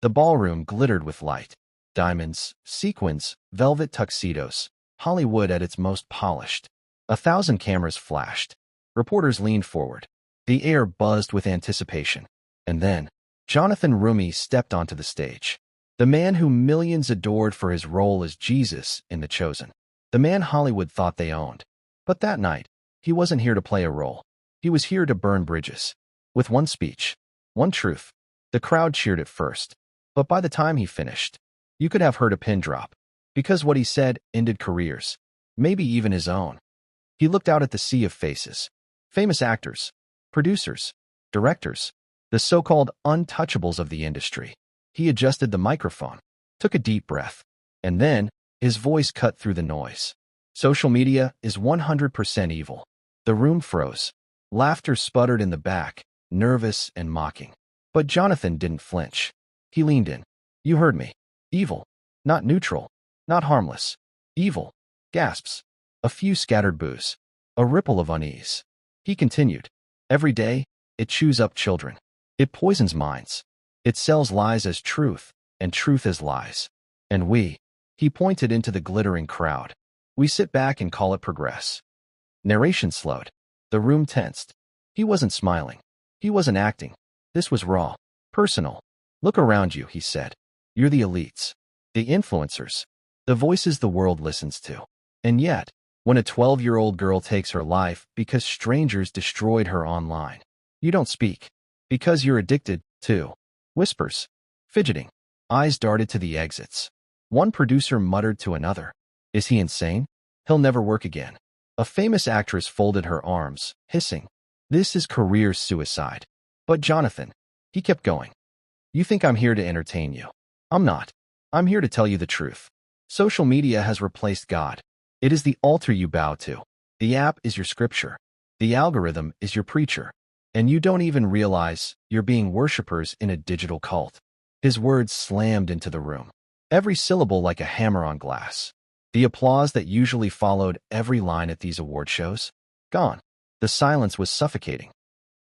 The ballroom glittered with light. Diamonds, sequins, velvet tuxedos, Hollywood at its most polished. 1,000 cameras flashed. Reporters leaned forward. The air buzzed with anticipation. And then, Jonathan Roumie stepped onto the stage. The man who millions adored for his role as Jesus in The Chosen. The man Hollywood thought they owned. But that night, he wasn't here to play a role. He was here to burn bridges. With one speech, one truth. The crowd cheered at first. But by the time he finished, you could have heard a pin drop. Because what he said ended careers. Maybe even his own. He looked out at the sea of faces. Famous actors, producers, directors, the so-called untouchables of the industry. He adjusted the microphone, took a deep breath, and then his voice cut through the noise. Social media is 100% evil. The room froze. Laughter sputtered in the back, nervous and mocking. But Jonathan didn't flinch. He leaned in. You heard me. Evil. Not neutral. Not harmless. Evil. Gasps. A few scattered boos. A ripple of unease. He continued. Every day, it chews up children. It poisons minds. It sells lies as truth, and truth as lies. And we, he pointed into the glittering crowd. We sit back and call it progress. Narration slowed. The room tensed. He wasn't smiling. He wasn't acting. This was raw. Personal. Look around you, he said. You're the elites. The influencers. The voices the world listens to. And yet, when a 12-year-old girl takes her life because strangers destroyed her online, you don't speak. Because you're addicted, to whispers. Fidgeting. Eyes darted to the exits. One producer muttered to another. Is he insane? He'll never work again. A famous actress folded her arms, hissing. This is career suicide. But Jonathan, he kept going. You think I'm here to entertain you. I'm not. I'm here to tell you the truth. Social media has replaced God. It is the altar you bow to. The app is your scripture. The algorithm is your preacher. And you don't even realize you're being worshippers in a digital cult. His words slammed into the room. Every syllable like a hammer on glass. The applause that usually followed every line at these award shows? Gone. The silence was suffocating.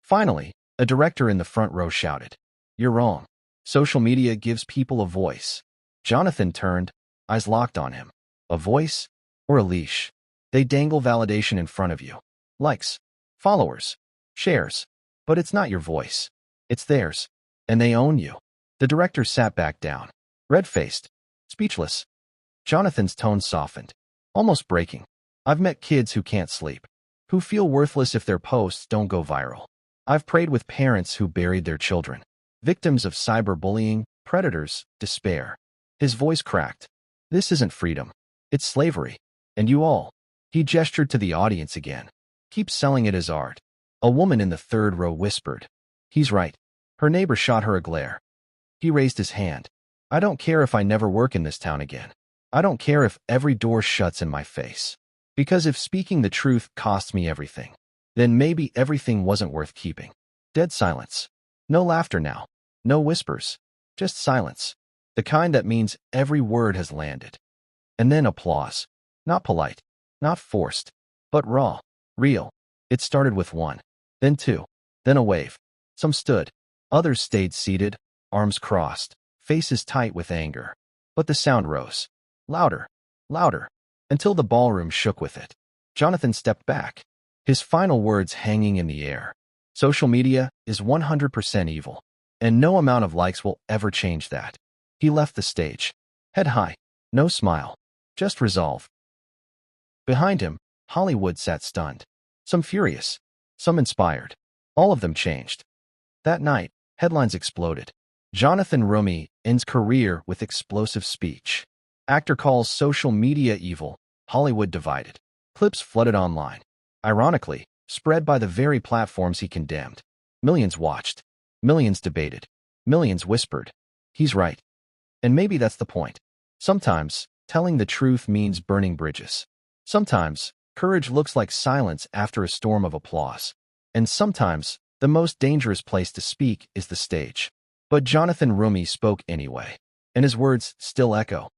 Finally, a director in the front row shouted, You're wrong. Social media gives people a voice. Jonathan turned, eyes locked on him. A voice or a leash? They dangle validation in front of you. Likes, followers, shares. But it's not your voice. It's theirs. And they own you. The director sat back down, red-faced, speechless. Jonathan's tone softened, almost breaking. I've met kids who can't sleep, who feel worthless if their posts don't go viral. I've prayed with parents who buried their children, victims of cyberbullying, predators, despair. His voice cracked. This isn't freedom. It's slavery. And you all, he gestured to the audience again, keep selling it as art. A woman in the third row whispered, He's right. Her neighbor shot her a glare. He raised his hand. I don't care if I never work in this town again. I don't care if every door shuts in my face. Because if speaking the truth costs me everything, then maybe everything wasn't worth keeping. Dead silence. No laughter now. No whispers. Just silence. The kind that means every word has landed. And then applause. Not polite. Not forced. But raw. Real. It started with one. Then two. Then a wave. Some stood. Others stayed seated, arms crossed, faces tight with anger. But the sound rose. Louder. Louder. Until the ballroom shook with it. Jonathan stepped back, his final words hanging in the air. Social media is 100% evil, and no amount of likes will ever change that. He left the stage, head high, no smile, just resolve. Behind him, Hollywood sat stunned, some furious, some inspired. All of them changed. That night, headlines exploded. Jonathan Roumie ends career with explosive speech. Actor calls social media evil, Hollywood divided. Clips flooded online. Ironically, spread by the very platforms he condemned. Millions watched. Millions debated. Millions whispered. He's right. And maybe that's the point. Sometimes, telling the truth means burning bridges. Sometimes, courage looks like silence after a storm of applause. And sometimes, the most dangerous place to speak is the stage. But Jonathan Roumie spoke anyway, and his words still echo.